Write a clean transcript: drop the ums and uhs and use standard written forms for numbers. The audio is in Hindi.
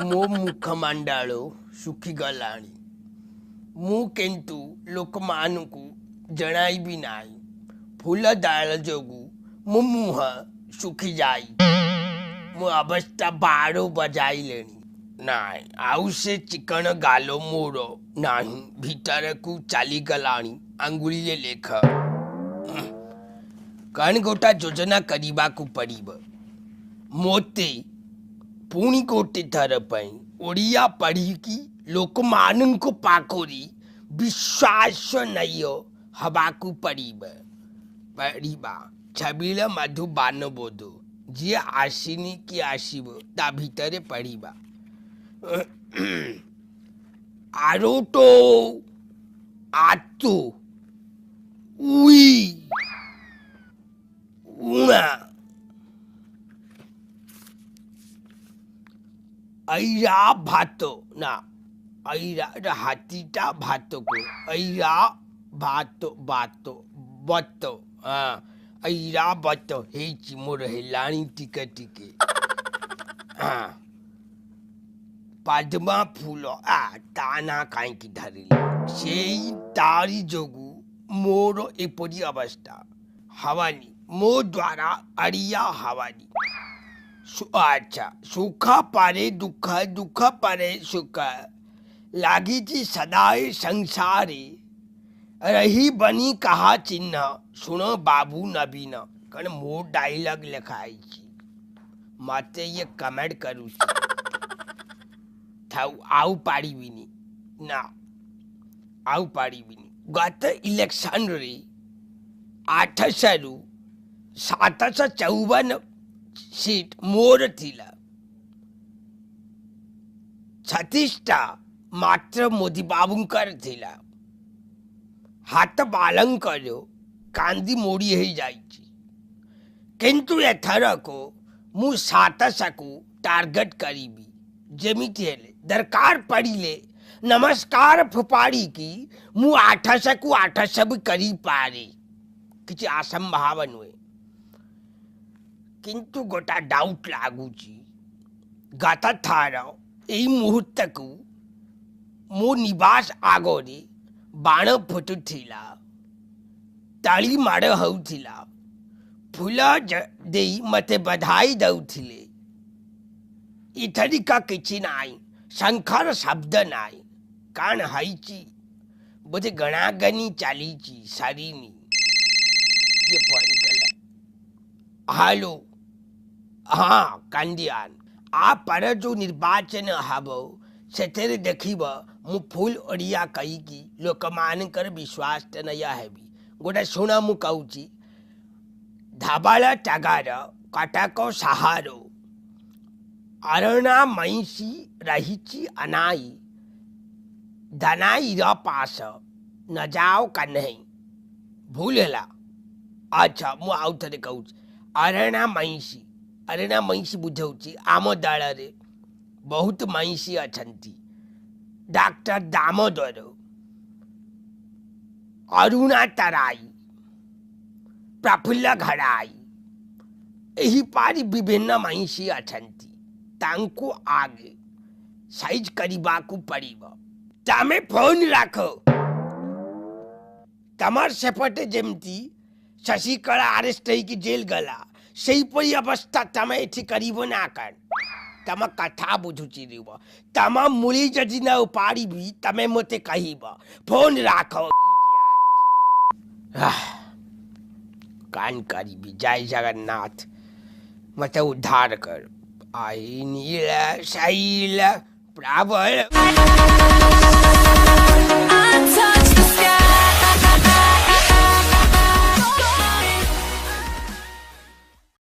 ମୋ ମୁଖମଣ୍ଡଳ ଶୁଖିଗଲାଣି। ମୁଁ କିନ୍ତୁ ଲୋକମାନଙ୍କୁ ଜଣାଇବି ନାହିଁ। ଫୁଲ ଡାଳ ଯୋଗୁଁ ମୋ ମୁହଁ ଶୁଖିଯାଇ ମୋ ଅବସ୍ଥା 12 ବଜାଇଲେଣି। ନାଇଁ, ଆଉ ସେ ଚିକଣ ଗାଲ ମୋର ନାହିଁ। ଭିତରକୁ ଚାଲିଗଲାଣି ଆଙ୍ଗୁଳିରେ ଲେଖ। କ'ଣ ଗୋଟା ଯୋଜନା କରିବାକୁ ପଡ଼ିବ। ମୋତେ ପୁଣି ଗୋଟେ ଥର ପାଇଁ ଓଡ଼ିଆ ପଢ଼ିକି ଲୋକମାନଙ୍କ ପାଖରେ ବିଶ୍ୱାସନୀୟ ହେବାକୁ ପଡ଼ିବା। ଛବିଳ ମଧୁବାନ ବୋଧ ଯିଏ ଆସିନି କି ଆସିବ ତା ଭିତରେ ପଢ଼ିବା। ଆରୋଟୋ ଆତୋ ଉଇ ଉଣା ऐरा भात ना ऐरा हाथीटा भात को ऐरा भात बात बत ऐरा बत ହେଇଛି ମୋର ହେଲାଣି ଟିକେ ଟିକେ। ପଦ୍ମା ଫୁଲ ତା ନା କାହିଁକି ଧରିଲି? ସେଇ ତାରି ଯୋଗୁଁ ମୋର ଏପରି ଅବସ୍ଥା। ହବନି ମୋ ଦ୍ୱାରା ଅଡ଼ିଆ ହବନି। अच्छा, सुख परे दुख दुख परे सुख लागिची सदाए संसारे रही बनी कहा चिन्ह सुनो बाबू नवीन। कण मो डायलॉग लिखाई मत ये कमेंट करू आउ पाड़िबिनी ना आउ पाड़िबिनी। गत इलेक्शन रे 800 रु 754 सीट मोर थिला। 36टा मात्र मोदी बाबूंकर थिला। हाथ बालंकर कांदी मोड़ी हो जाइछि। किंतु एथरको मु 700 को टार्गेट करीबी। जेमिति हेले दरकार पड़िले नमस्कार फुपाड़ी की मु 800 को 800 भी करी पारे। किछि असंभाव नुहे। किंतु गोटा डाउट लागुची। गत थार यही मुहूर्त को मो निवास आगरे बाण फुटुथिला, ताली माड़ होउथिला, फूल देई मते बधाई दउथिले। इथरिका किछि नाई, शंखर शब्द नाई। कान हाइची बोधे गणागनी चालीची सारीनी। ये फोन कला। हेलो हाँ कांदियान आ पर जो निर्वाचन हब से देखब मु फुल ओडिया कहीकि लोकमानकर विश्वास नहीं हेबी। गोटे शुण मु कहूँ धबल टगर कटक सहारो अरणा मैसी रही अनाई धनाई पास न जाओ कन्हई। भूल है। अच्छा मु आउ थे कहूँ अरणा मैसी बुझाऊँ आम दल रे बहुत मैसी अच्छी। डॉक्टर दामोदर अरुणा तराई प्रफुल्ल घड़ाई यही पारी विभिन्न मैसी अच्छी। तांको आगे साइज करने को पड़ब। तमें फोन रख। तमर सेपटे जमती शशिकला अरेस्ट होगी जेल गला से अवस्था तमें ये करीब ना कर। तम कथा बुझुची रुब। तम मुड़ी जदि न उपाड़ी भी तमें मते कहब फोन राख। कान करी जय जगन्नाथ मत उद्धार कर। आई नील शैल प्रबल